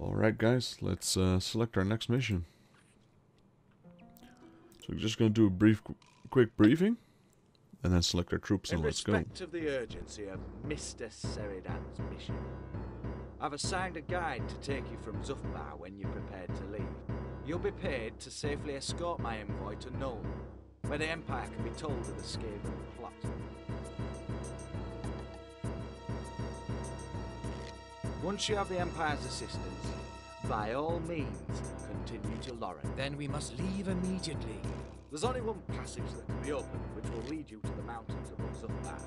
Alright guys, let's select our next mission. So we're just going to do a quick briefing, and then select our troops and let's go. In respect of the urgency of Mr. Seridan's mission, I've assigned a guide to take you from Zufbar when you're prepared to leave. You'll be paid to safely escort my envoy to Nuln, where the Empire can be told of the Skaven plot. Once you have the Empire's assistance, by all means, continue to Lorren. Then we must leave immediately. There's only one passage that can be opened, which will lead you to the mountains above Zufbar.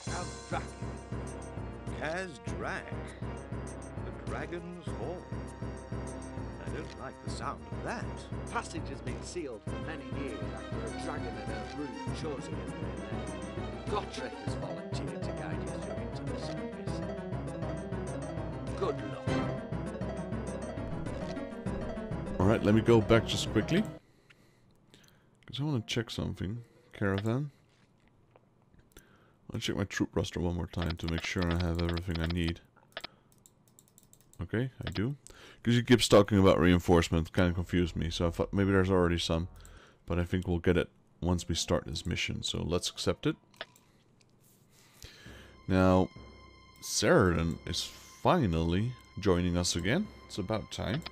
Kaz Drak. Kaz Drak? The Dragon's Hall? I don't like the sound of that. The passage has been sealed for many years after a dragon and a root chosen as their name. Gotrek has volunteered to guide you through into the surface. Good luck. Alright, let me go back just quickly, because I want to check something. Caravan. I'll check my troop roster one more time to make sure I have everything I need. Okay, I do. Because you keep talking about reinforcement, kind of confused me, so I thought maybe there's already some. But I think we'll get it once we start this mission, so let's accept it. Now, Seridan is finally joining us again. It's about time.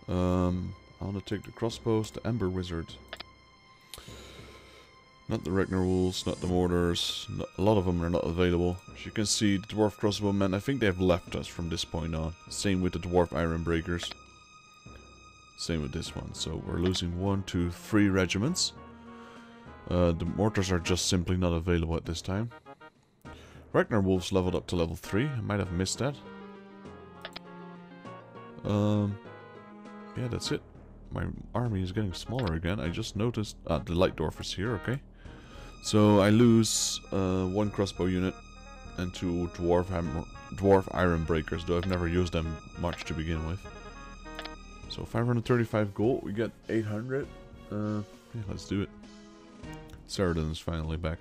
I want to take the crossbows, the Ember Wizard. Not the Ragnar Wolves, not the Mortars. A lot of them are not available. As you can see, the Dwarf Crossbowmen, I think they have left us from this point on. Same with the Dwarf Iron Breakers. Same with this one. So we're losing 1, 2, 3 regiments. The Mortars are just simply not available at this time. Ragnar Wolves leveled up to level 3. I might have missed that. Yeah, that's it. My army is getting smaller again. I just noticed... the Light Dwarf is here, okay. So I lose 1 crossbow unit and 2 Dwarf Iron Breakers, though I've never used them much to begin with. So 535 gold, we get 800. Yeah, let's do it. Seridan is finally back.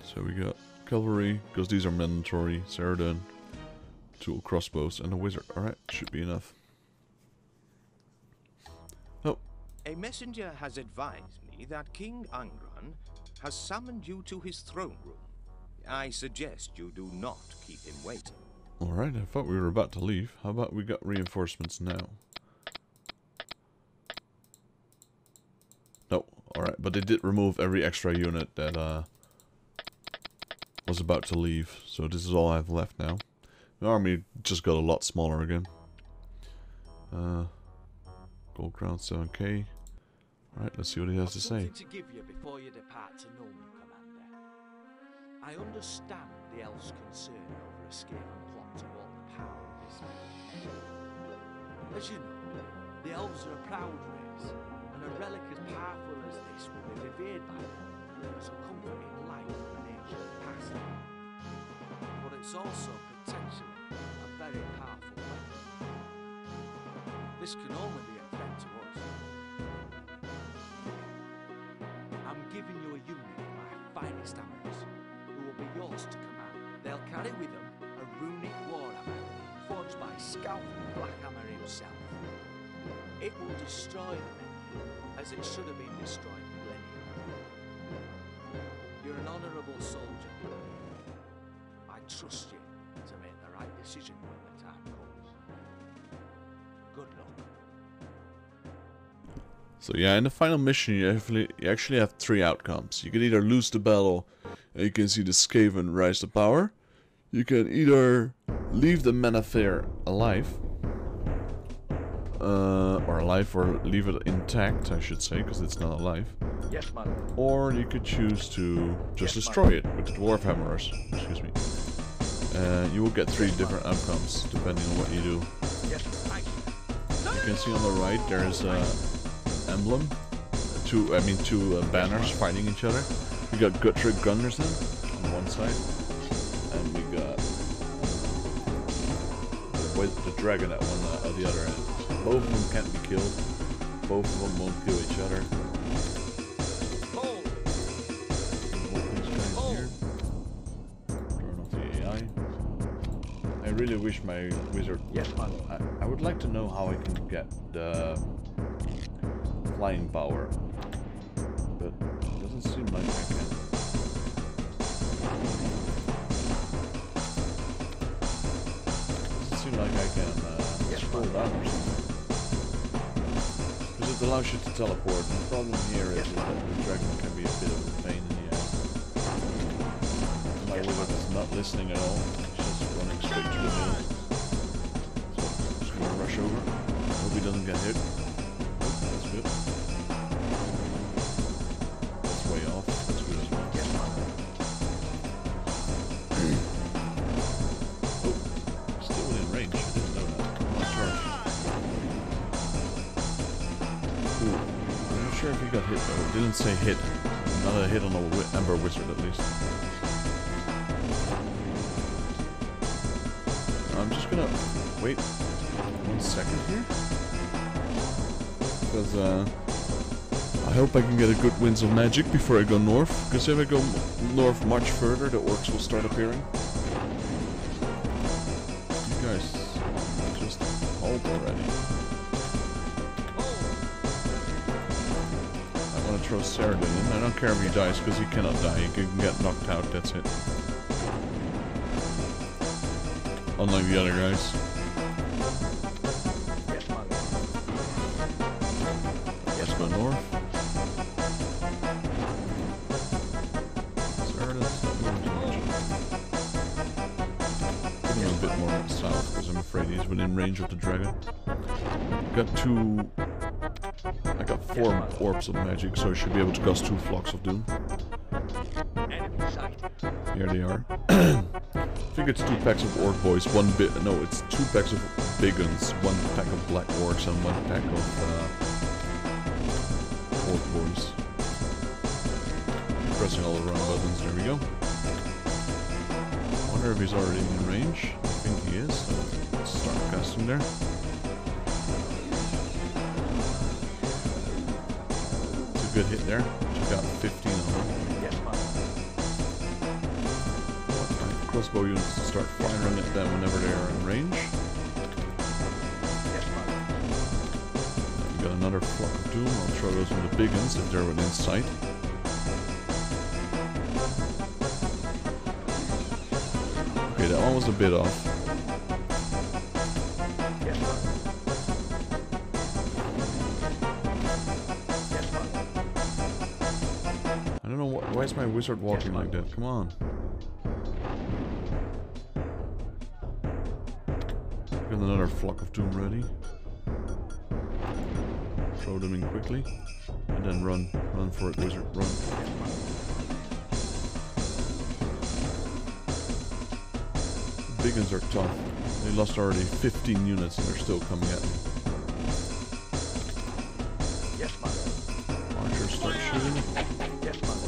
So we got cavalry, because these are mandatory. Seridan, 2 crossbows, and a wizard. Alright, should be enough. Oh. A messenger has advised me that King Angron has summoned you to his throne room. I suggest you do not keep him waiting. Alright, I thought we were about to leave. How about we got reinforcements now? No, alright, but they did remove every extra unit that was about to leave. So this is all I have left now. The army just got a lot smaller again. Gold crown 7k. Alright, let's see what he has to say. To give you before you depart to Nuln, Commander. I understand the elves' concern over a Skaven plot to walk the power of this land. As you know, the elves are a proud race, and a relic as powerful as this will be revered by them as a comforting light from an ancient past. But it's also potentially a very powerful weapon. This can only be a threat to us. I'm giving you a unit of my finest arrows, who will be yours to command. They'll carry with them a runic Warhammer, forged by Scalping Blackhammer himself. It will destroy the enemy, as it should have been destroyed millennia ago. You're an honourable soldier. I trust you to make the right decision when the time comes. Good luck. So yeah, in the final mission you actually have 3 outcomes. You can either lose the battle and you can see the Skaven rise to power. You can either leave the Manathere alive. Or leave it intact, I should say, because it's not alive. Yes, man. Or you could choose to just destroy it with the Dwarf Hammers. Excuse me. You will get 3 different outcomes depending on what you do. You can see on the right there's emblem, 2 banners fighting each other. We got Gotrek Gunnarsson on one side, and we got the dragon at the other end. Both of them can't be killed. Both of them won't kill each other. These guys here. really wish my wizard... Yes, my lord. I would like to know how I can get the flying power. But it doesn't seem like I can. Doesn't seem like I can scroll down or something. Because it allows you to teleport. And the problem here is that the dragon can be a bit of a pain in the ass. My wizard is not listening at all. He's just running straight through the middle. So I'm just gonna rush over. Hope he doesn't get hit. Nope, that's good. That's way off. That's good as well. Oh, still within range. I didn't know that. Come on, charge. Ooh, I'm not sure if he got hit though. It didn't say hit. Not a hit on a Ember Wizard at least. I'm just gonna wait 1 second here. Because I hope I can get a good winds of magic before I go north. Because if I go north much further, the orcs will start appearing. You guys just hold already. I want to throw Saradin in. I don't care if he dies because he cannot die. He can get knocked out, that's it. Unlike the other guys. Let's go north. Saradin's not moving too much. Put him a bit more south because I'm afraid he's within range of the dragon. I got 4 orbs of magic, so I should be able to cast 2 flocks of doom. Here they are. I think it's 2 packs of orc boys, no, it's 2 packs of big uns, 1 pack of black orcs, and 1 pack of orc boys. Pressing all the wrong buttons, there we go. I wonder if he's already in range. I think he is, so let's start casting there. It's a good hit there. She got 15 on him. Crossbow units to start firing at them whenever they are in range. We got another flock of doom. I'll throw those on the big ones if they're within sight. Okay, that one was a bit off. I don't know why is my wizard walking like that? Come on. Another flock of doom ready. Throw them in quickly. And then run for it, wizard, run. The big ones are tough. They lost already 15 units and they're still coming at me. Yes, my lord. Archers start shooting. Yes, my lord.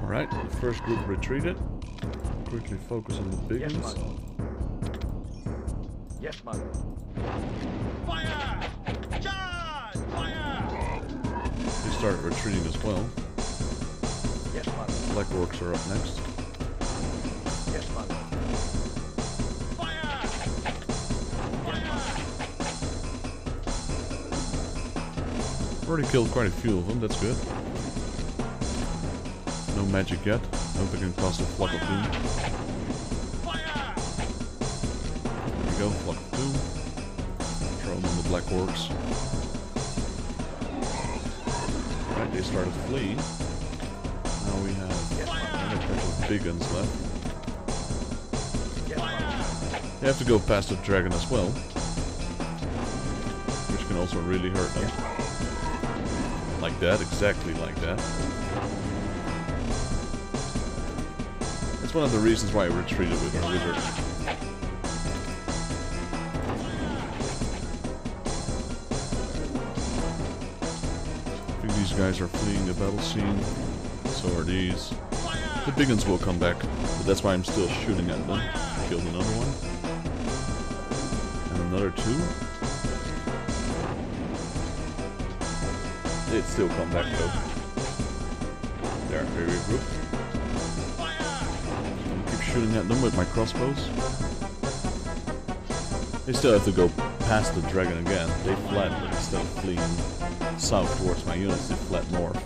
Alright, the first group retreated. Quickly focus on the big ones. Yes, my lord. Fire! Charge! Fire! They started retreating as well. Yes, my lord. Black orcs are up next. Yes, my lord. Fire! Fire! Already killed quite a few of them, that's good. No magic yet. Hope I can cast a flock of doom. There we go, flock of doom. Throw them on the black orcs. Right, they started fleeing. Now we have another pack of big guns left. They have to go past the dragon as well, which can also really hurt them. Like that, exactly like that. That's one of the reasons why I retreated with my wizard. I think these guys are fleeing the battle scene. So are these. The big ones will come back, but that's why I'm still shooting at them. Killed another one. And another 2. They'd still come back though. There, they regroup. I'll keep shooting at them with my crossbows. They still have to go past the dragon again. They fled, but instead of fleeing south towards my units, they fled north.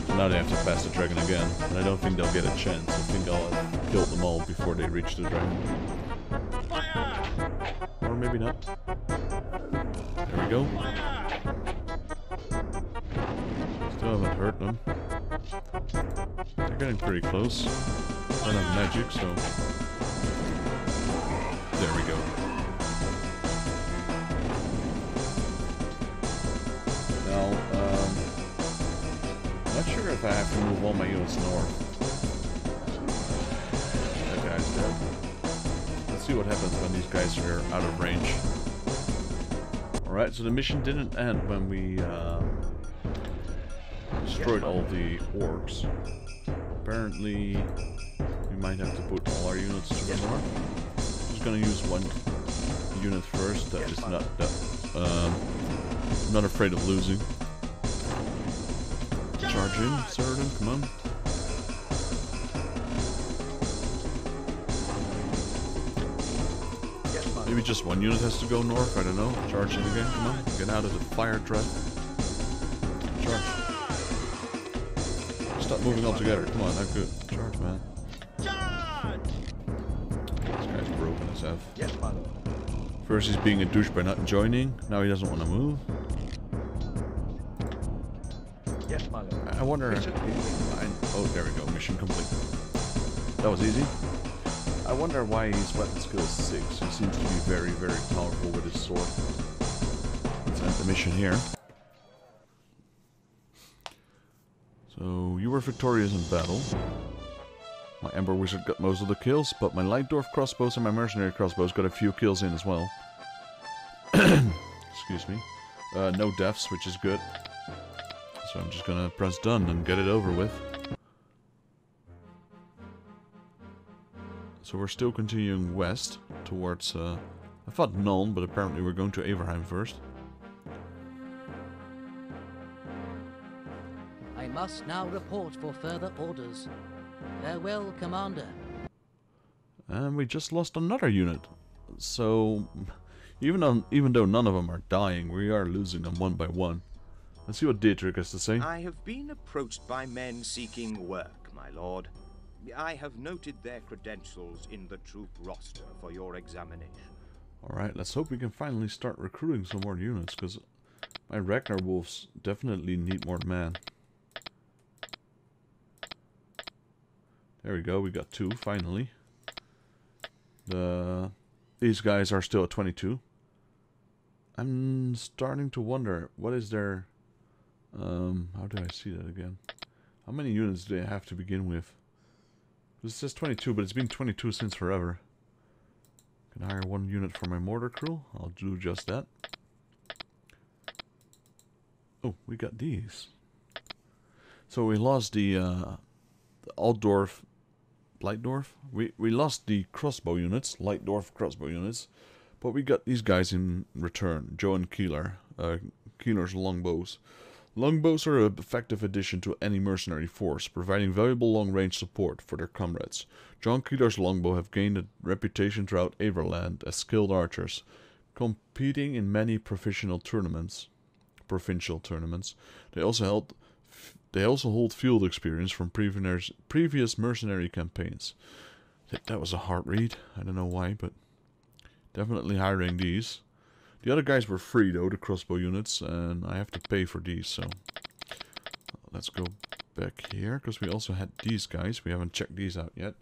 So now they have to pass the dragon again, and I don't think they'll get a chance. I think I'll have killed them all before they reach the dragon. Or maybe not. There we go. Still haven't hurt them. They're getting pretty close. Don't have magic, so... There we go. Now, not sure if I have to move all my units north. That guy's dead. Let's see what happens when these guys are out of range. Alright, so the mission didn't end when we destroyed all the orcs. Apparently, we might have to put all our units to the north. I'm just gonna use one unit first that is not afraid of losing. Charge in, Certain, come on. Maybe just one unit has to go north, I don't know. Charge in again, come on. Get out of the fire trap. Charge. Stop moving all together, come on, not good. Charge, man. This guy's broken as F. First he's being a douche by not joining, now he doesn't want to move. I wonder... oh, there we go, mission complete. That was easy. I wonder why his weapon skill is 6. He seems to be very, very powerful with his sword. Let's end the mission here. So, you were victorious in battle. My Ember Wizard got most of the kills, but my Light Dwarf crossbows and my Mercenary crossbows got a few kills in as well. Excuse me. No deaths, which is good. So I'm just gonna press done and get it over with. So we're still continuing west towards, I thought Nuln, but apparently we're going to Averheim first. I must now report for further orders. Farewell, Commander. And we just lost another unit. So, even though none of them are dying, we are losing them one by one. Let's see what Dietrich has to say. I have been approached by men seeking work, my lord. I have noted their credentials in the troop roster for your examination. Alright, let's hope we can finally start recruiting some more units, because my Ragnar Wolves definitely need more men. There we go, we got 2, finally. These guys are still at 22. I'm starting to wonder, what is their... how do I see that again? How many units do they have to begin with? This says 22, but it's been 22 since forever. Can hire 1 unit for my mortar crew. I'll do just that. Oh, we got these. So we lost the Altdorf, Lightdorf. We lost the crossbow units, Lightdorf crossbow units, but we got these guys in return. Joe and Keeler, Keeler's longbows. Longbows are an effective addition to any mercenary force, providing valuable long-range support for their comrades. John Keeler's longbow have gained a reputation throughout Averland as skilled archers, competing in many provincial tournaments. They also hold field experience from previous mercenary campaigns. That was a hard read. I don't know why, but definitely hiring these. The other guys were free though, the crossbow units, and I have to pay for these, so let's go back here, because we also had these guys. We haven't checked these out yet.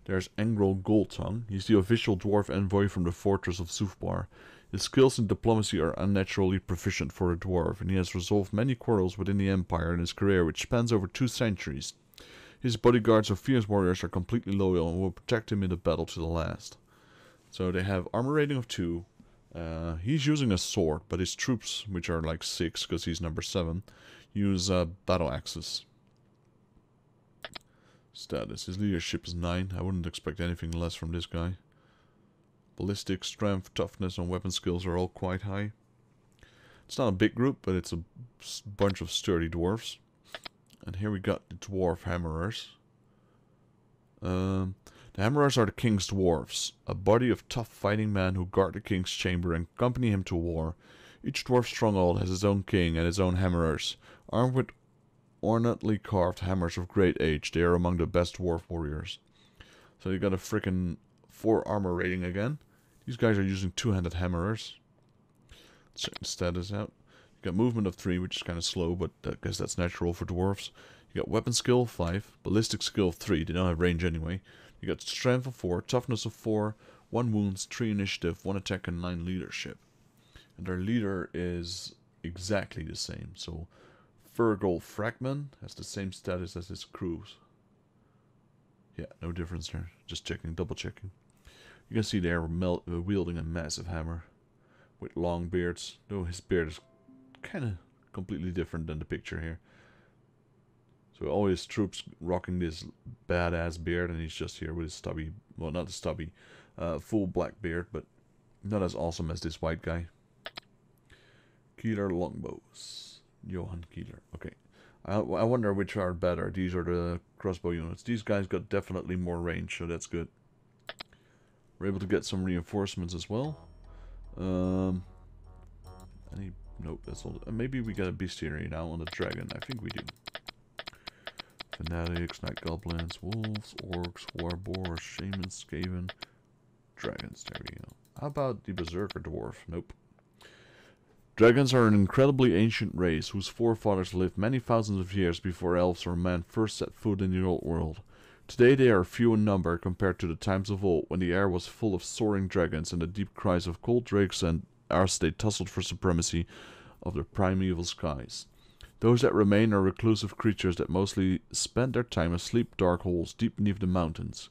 There's Engrol Goldtongue. He's the official dwarf envoy from the fortress of Sufbar. His skills in diplomacy are unnaturally proficient for a dwarf, and he has resolved many quarrels within the Empire in his career, which spans over 2 centuries. His bodyguards of fierce warriors are completely loyal and will protect him in the battle to the last. So they have armor rating of 2. He's using a sword, but his troops, which are like 6, because he's number 7, use battle axes. Status. His leadership is 9. I wouldn't expect anything less from this guy. Ballistic, strength, toughness, and weapon skills are all quite high. It's not a big group, but it's a bunch of sturdy dwarves. And here we got the dwarf hammerers. The hammerers are the king's dwarves, a body of tough fighting men who guard the king's chamber and accompany him to war. Each dwarf stronghold has its own king and its own hammerers. Armed with ornately carved hammers of great age, they are among the best dwarf warriors. So you got a frickin' 4 armor rating again. These guys are using two-handed hammerers. Let's check the status out. You got movement of 3, which is kind of slow, but I guess that's natural for dwarves. You got weapon skill 5, ballistic skill 3, they don't have range anyway. You got strength of 4, toughness of 4, 1 wounds, 3 initiative, 1 attack, and 9 leadership. And their leader is exactly the same. So Fergal Fragman has the same status as his crews. Yeah, no difference there. Just checking, double checking. You can see they're wielding a massive hammer with long beards, though his beard is kind of completely different than the picture here. So all his troops rocking this badass beard, and he's just here with his stubby, well, not the stubby, full black beard, but not as awesome as this white guy. Keeler longbows. Johan Keeler. Okay. I wonder which are better. These are the crossbow units. These guys got definitely more range, so that's good. We're able to get some reinforcements as well. Nope, that's all. Maybe we got a bestiary now on the dragon. I think we do. Fanatics, night goblins, wolves, orcs, warboars, shamans, skaven, dragons. There we go. How about the berserker dwarf? Nope. Dragons are an incredibly ancient race whose forefathers lived many thousands of years before elves or men first set foot in the old world. Today they are few in number compared to the times of old, when the air was full of soaring dragons and the deep cries of cold drakes and as they tussled for supremacy of the primeval skies. Those that remain are reclusive creatures that mostly spend their time asleep dark holes deep beneath the mountains.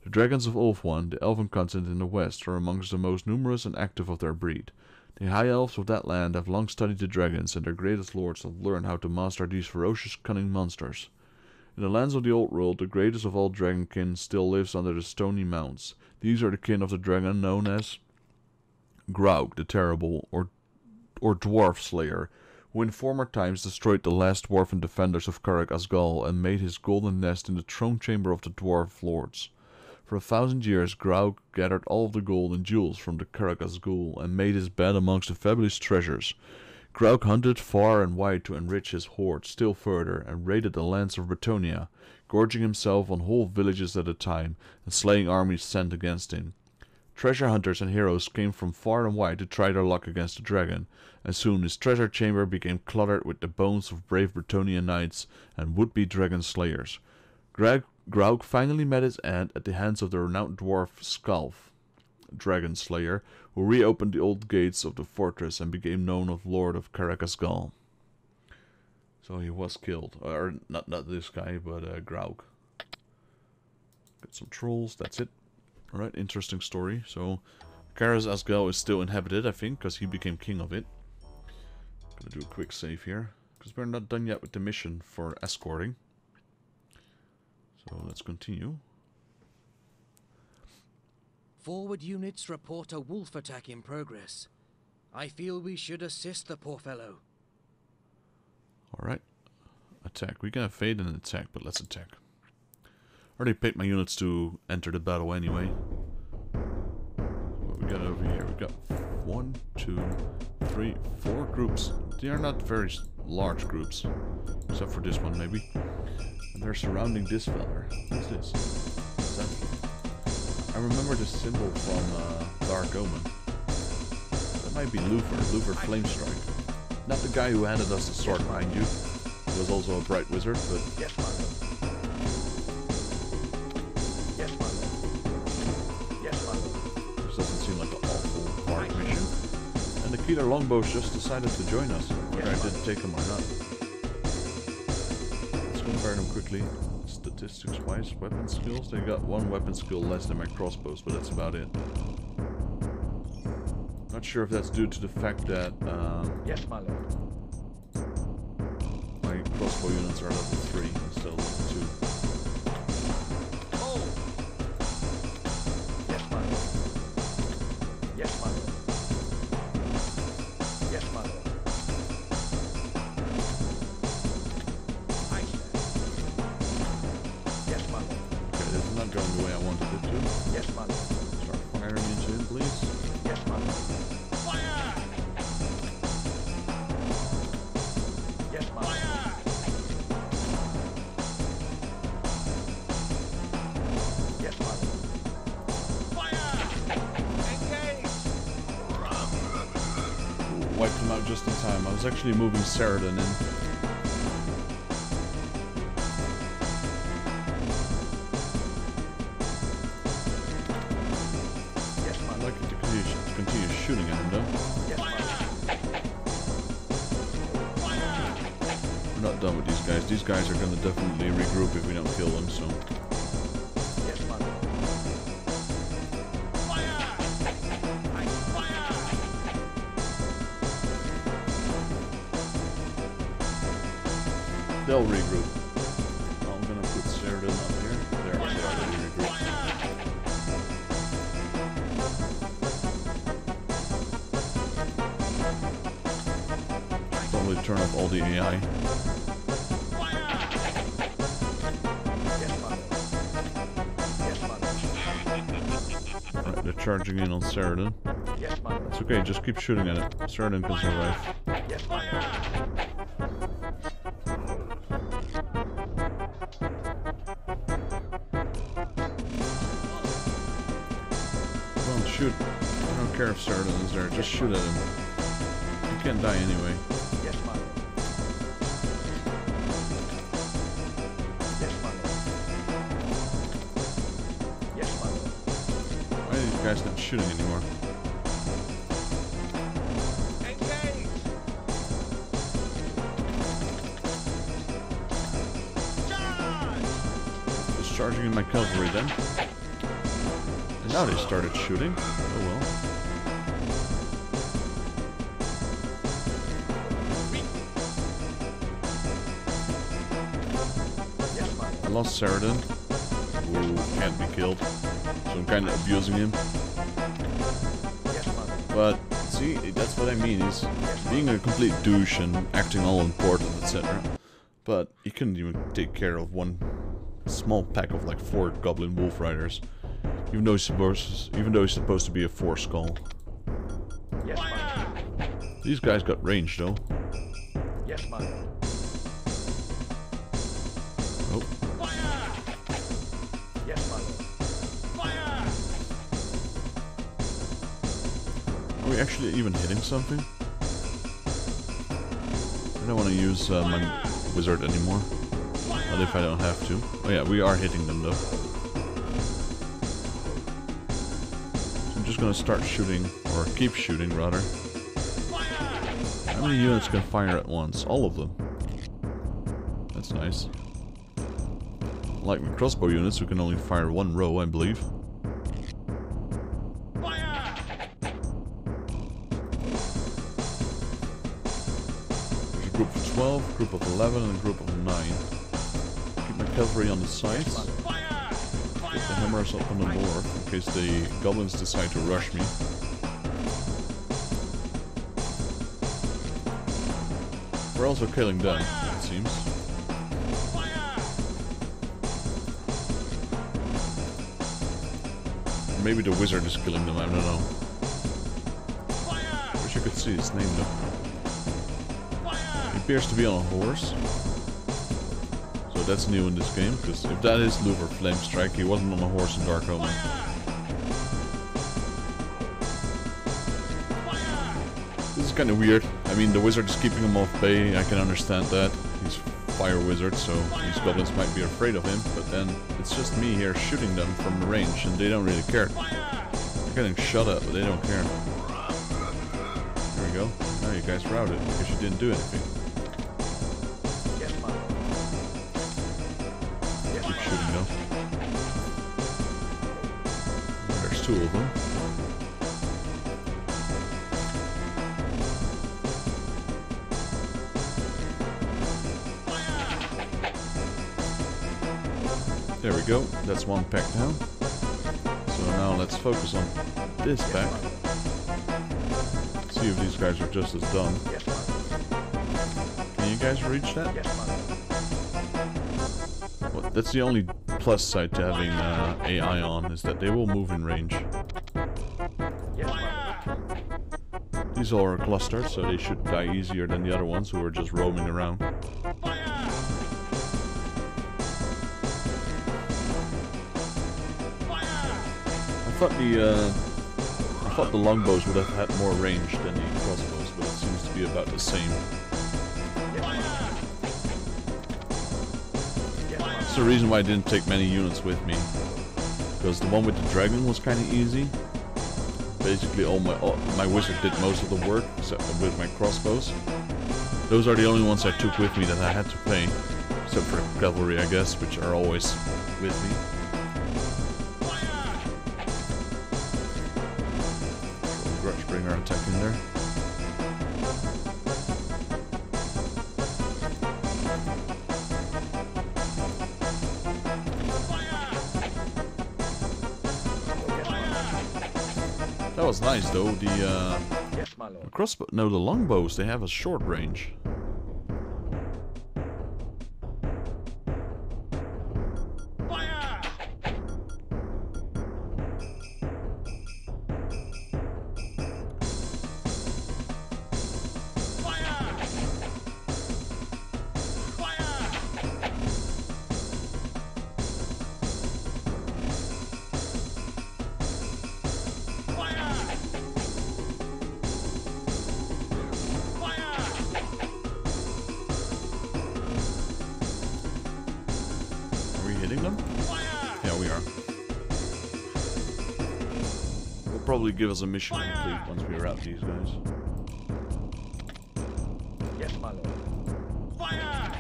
The dragons of Ulfwan, the elven continent in the west, are amongst the most numerous and active of their breed. The high elves of that land have long studied the dragons, and their greatest lords have learned how to master these ferocious, cunning monsters. In the lands of the old world, the greatest of all dragonkin still lives under the stony mounts. These are the kin of the dragon known as Graug the Terrible, or Dwarf Slayer, who in former times destroyed the last dwarven defenders of Karak Asgal and made his golden nest in the throne chamber of the dwarf lords. For 1,000 years, Graug gathered all of the gold and jewels from the Karak Asgul and made his bed amongst the fabulous treasures. Graug hunted far and wide to enrich his hoard still further and raided the lands of Bretonnia, gorging himself on whole villages at a time and slaying armies sent against him. Treasure hunters and heroes came from far and wide to try their luck against the dragon, and soon his treasure chamber became cluttered with the bones of brave Bretonnian knights and would-be dragon slayers. Graug finally met his end at the hands of the renowned dwarf Skalf, dragon slayer, who reopened the old gates of the fortress and became known as Lord of Karak Asgal. So he was killed, or not this guy, but Graug. Got some trolls, that's it. Alright, interesting story. So, Karak Asgal is still inhabited, I think, because he became king of it. Gonna do a quick save here, because we're not done yet with the mission for escorting. So, let's continue. Forward units report a wolf attack in progress. I feel we should assist the poor fellow. Alright. Attack. We can have fade and attack, but let's attack. I already paid my units to enter the battle anyway. What we got over here? We got 1, 2, 3, 4 groups. They are not very large groups. Except for this one, maybe. And they're surrounding this fella. What's this? What's that? I remember the symbol from Dark Omen. That might be Luther Flamestrike. Not the guy who handed us the sword behind you. He was also a bright wizard, but... Yes, my lord. Yes, my lord. Yes, my lord. This doesn't seem like an awful hard mission. And the Keeler Longbows just decided to join us, whether I didn't take them or not. Let's compare them quickly. Statistics-wise, weapon skills. They got 1 weapon skill less than my crossbows, but that's about it. Not sure if that's due to the fact that yes, my lord. My crossbow units are level 3 instead of level 2. Oh. Yes, my lord. not going the way I wanted it to. Yes, my lord. Start firing into him, please. Yes, my lord. Yes, my lord. Yes, my lord. Wiped him out just in time. I was actually moving Saradin in. I'd like it to continue shooting at him though. We're not done with these guys. These guys are going to definitely regroup if we don't kill them, so... They'll regroup. I'm gonna put Saradin up here. There, they already regrouped. Probably turn off all the AI. Alright, they're charging in on Saradin. It's okay, just keep shooting at it. Saradin can survive. Shoot. I don't care if Saradin is there, just shoot at him. You can't die anyway. Yes, my lord. Yes, my lord. Yes, my lord. Why are these guys not shooting anymore? Engage! Charge! Just charging in my cavalry then. And now they started shooting. Oh well. I lost Saradin, who can't be killed, so I'm kind of abusing him. But, see, that's what I mean, he's being a complete douche and acting all important, etc. But he couldn't even take care of one small pack of like 4 goblin wolf riders. Even though he's supposed to be a 4 skull. These guys got range though. Yes, my lord. Oh. Yes, my lord. Are we actually even hitting something? I don't want to use my wizard anymore. Not if I don't have to. Oh yeah, we are hitting them though. I'm just gonna start shooting, or keep shooting rather. How many units can fire at once? All of them. That's nice. Like my crossbow units who can only fire 1 row, I believe. There's a group of 12, group of 11 and a group of 9. Keep my cavalry on the sides. Get the hammers up on the north in case the goblins decide to rush me. We're also killing them, it seems. Or maybe the wizard is killing them, I don't know. Wish I could see his name though. He appears to be on a horse. So that's new in this game, because if that is Luver Flamestrike, he wasn't on a horse in Dark Omen. This is kind of weird. I mean, the wizard is keeping him off bay, I can understand that. He's fire wizard, so these goblins might be afraid of him, but then it's just me here shooting them from the range, and they don't really care. They're getting shot at, but they don't care. There we go. Now you guys routed, because you didn't do anything. Keep shooting though. There's 2 of them. There we go, that's 1 pack down. So now let's focus on this pack. See if these guys are just as dumb. Can you guys reach that? What? That's the only plus side to having AI on is that they will move in range. Yes, my lord. These all are clustered, so they should die easier than the other ones who are just roaming around. I thought the longbows would have had more range than the crossbows, but it seems to be about the same. That's the reason why I didn't take many units with me, because the one with the dragon was kind of easy. Basically, all my wizard did most of the work, except with my crossbows. Those are the only ones I took with me that I had to pay, except for cavalry, I guess, which are always with me. Grudgebringer attack in there. That was nice though. Yes, my lord. The crossbow, no, the longbows, they have a short range. Probably give us a mission complete once we wrap these guys. Yes, my lord. Fire!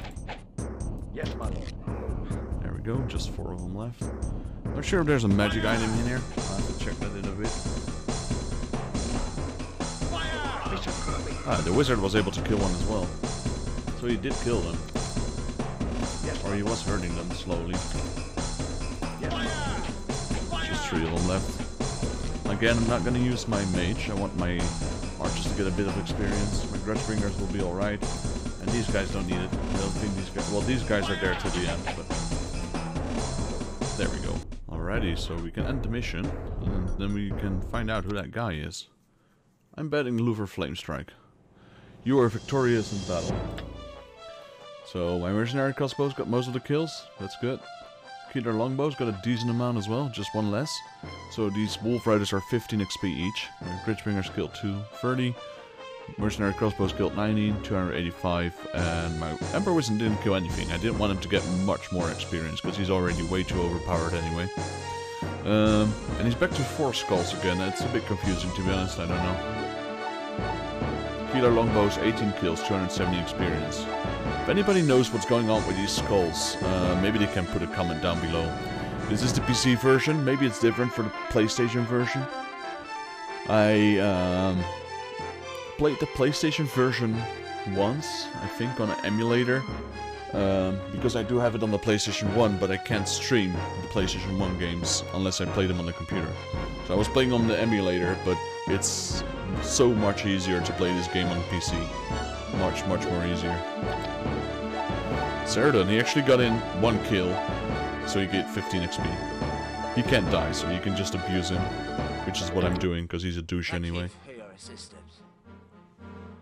Yes, my lord. There we go, just 4 of them left. Not sure if there's a magic item in here. I'll have to check that in a bit. Ah, the wizard was able to kill one as well. So he did kill them. Yes, or he was hurting them slowly. yes. Just 3 of them left. Again, I'm not going to use my mage. I want my archers to get a bit of experience. My grudgebringers will be alright. And these guys don't need it. I don't think these guys... Well, these guys are there till the end, but... There we go. Alrighty, so we can end the mission. And then we can find out who that guy is. I'm betting Louver Flamestrike. You are victorious in battle. So, my mercenary crossbows got most of the kills. That's good. Killer longbows got a decent amount as well, just 1 less. So these wolf riders are 15 XP each. My Grudgebringers killed 230. Mercenary crossbows killed 19, 285, and my Emperor Wizard didn't kill anything. I didn't want him to get much more experience because he's already way too overpowered anyway. And he's back to 4 skulls again. It's a bit confusing, to be honest. I don't know. Killer longbows, 18 kills, 270 experience. If anybody knows what's going on with these skulls, maybe they can put a comment down below. This is the PC version. Maybe it's different for the PlayStation version. I played the PlayStation version once, I think, on an emulator. Because I do have it on the PlayStation 1, but I can't stream the PlayStation 1 games unless I play them on the computer. So I was playing on the emulator, but it's so much easier to play this game on PC. Much more easier. Cerdon, he actually got in 1 kill, so you get 15 XP. He can't die, so you can just abuse him, which is what I'm doing, because he's a douche anyway. Thank you for your assistance.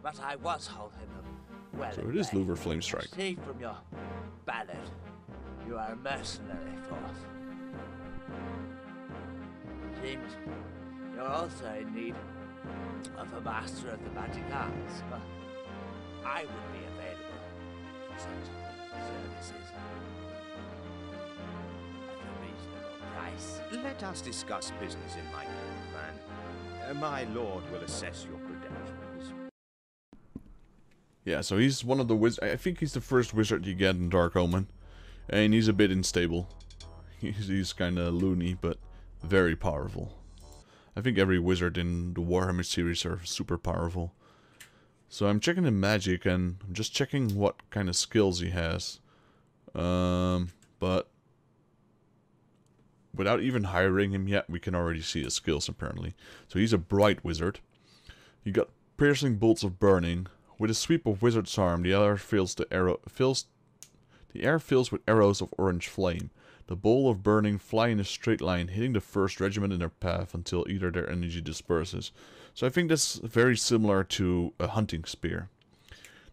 But I was holding them well. So it is Louver Flamestrike. See from your ballad, you are a mercenary force. Seems you're also in need of a master of the magic arts, but I would be available for such services at a reasonable price. Let us discuss business in my court, man. My lord will assess your credentials. Yeah, so he's one of the wizards. I think he's the first wizard you get in Dark Omen. And he's a bit unstable. He's kind of loony, but very powerful. I think every wizard in the Warhammer series are super powerful. So I'm checking the magic, and I'm just checking what kind of skills he has. But without even hiring him yet, we can already see his skills apparently. So he's a bright wizard. He got piercing bolts of burning. With a sweep of wizard's arm, the air fills with arrows of orange flame. The bowl of burning fly in a straight line, hitting the first regiment in their path until either their energy disperses. So I think that's very similar to a hunting spear.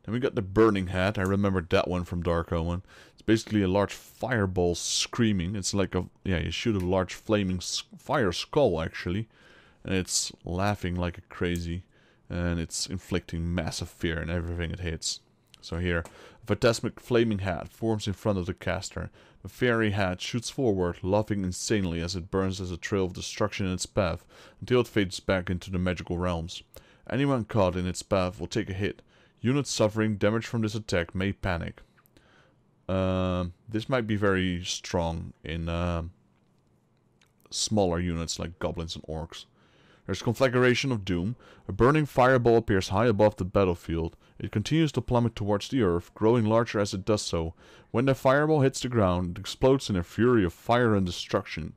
Then we got the burning hat. I remember that one from Dark Omen. It's basically a large fireball screaming. It's like a, yeah, you shoot a large flaming fire skull actually. And it's laughing like a crazy. And it's inflicting massive fear in everything it hits. So here, a phantasmic flaming hat forms in front of the caster. The fiery hat shoots forward, laughing insanely as it burns as a trail of destruction in its path, until it fades back into the magical realms. Anyone caught in its path will take a hit. Units suffering damage from this attack may panic. This might be very strong in smaller units like goblins and orcs. There's Conflagration of Doom. A burning fireball appears high above the battlefield. It continues to plummet towards the earth, growing larger as it does so. When the fireball hits the ground, it explodes in a fury of fire and destruction.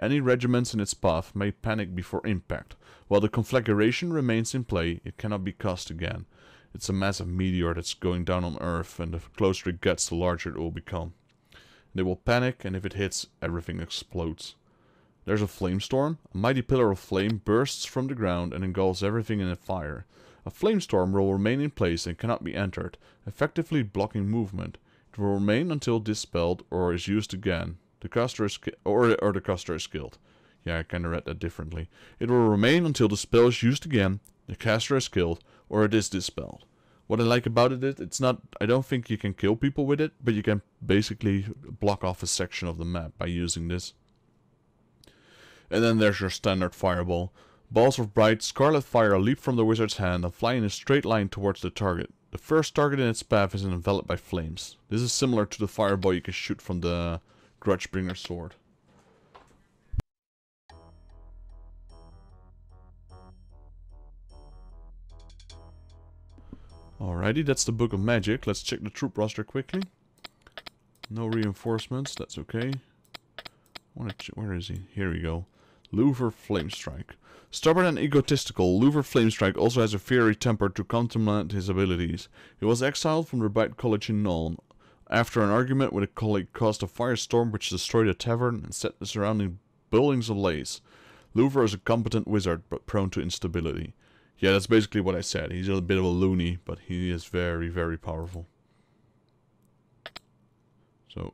Any regiments in its path may panic before impact. While the conflagration remains in play, it cannot be cast again. It's a massive meteor that's going down on Earth, and the closer it gets, the larger it will become. They will panic, and if it hits, everything explodes. There's a flamestorm. A mighty pillar of flame bursts from the ground and engulfs everything in a fire. A flamestorm will remain in place and cannot be entered, effectively blocking movement. It will remain until dispelled or is used again. The caster is the caster is killed. Yeah, I kinda read that differently. It will remain until the spell is used again, the caster is killed, or it is dispelled. What I like about it is, it's not, I don't think you can kill people with it, but you can basically block off a section of the map by using this. And then there's your standard fireball. Balls of bright scarlet fire leap from the wizard's hand and fly in a straight line towards the target. The first target in its path is enveloped by flames. This is similar to the fireball you can shoot from the Grudgebringer sword. Alrighty, that's the Book of Magic. Let's check the troop roster quickly. No reinforcements, that's okay. Where is he? Here we go. Louver Flamestrike. Stubborn and egotistical, Louver Flamestrike also has a fiery temper to complement his abilities. He was exiled from the Bright College in Nuln. After an argument with a colleague caused a firestorm which destroyed a tavern and set the surrounding buildings ablaze. Louver is a competent wizard, but prone to instability. Yeah, that's basically what I said. He's a bit of a loony, but he is very, very powerful. So,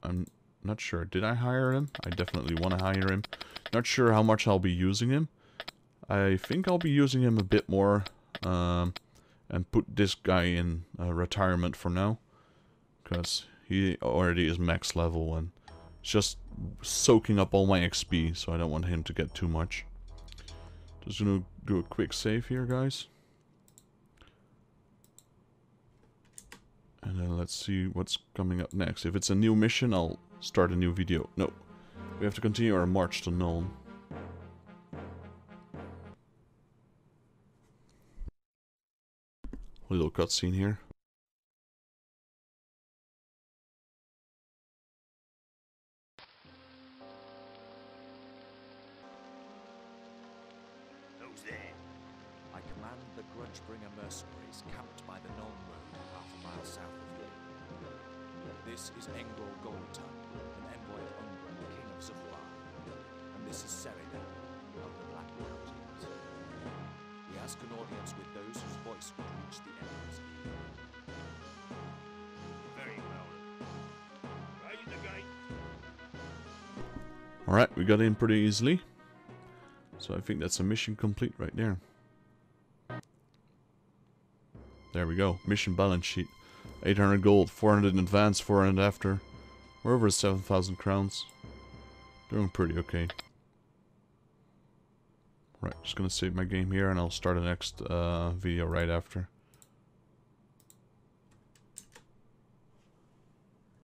I'm not sure. Did I hire him? I definitely want to hire him. Not sure how much I'll be using him. I think I'll be using him a bit more. And put this guy in retirement for now. Because he already is max level and it's just soaking up all my XP. So I don't want him to get too much. Just gonna do a quick save here, guys. And then let's see what's coming up next. If it's a new mission, I'll start a new video. No. We have to continue our march to Nuln. Little cutscene here. Who's there? I command the Grudgebringer mercenaries camped by the Nuln Road, half a mile south of here. This is Engrol Goldtongue, an envoy of Ungren, king of Zuflar. And this is Serida, of the Black Mountains. We ask an audience with those whose voice would reach the Emperor's ear. Very well. Raise the gate. Alright, we got in pretty easily. So I think that's a mission complete right there. There we go. Mission balance sheet. 800 gold, 400 in advance, 400 after. We're over 7,000 crowns. Doing pretty okay. Right, just gonna save my game here and I'll start the next video right after.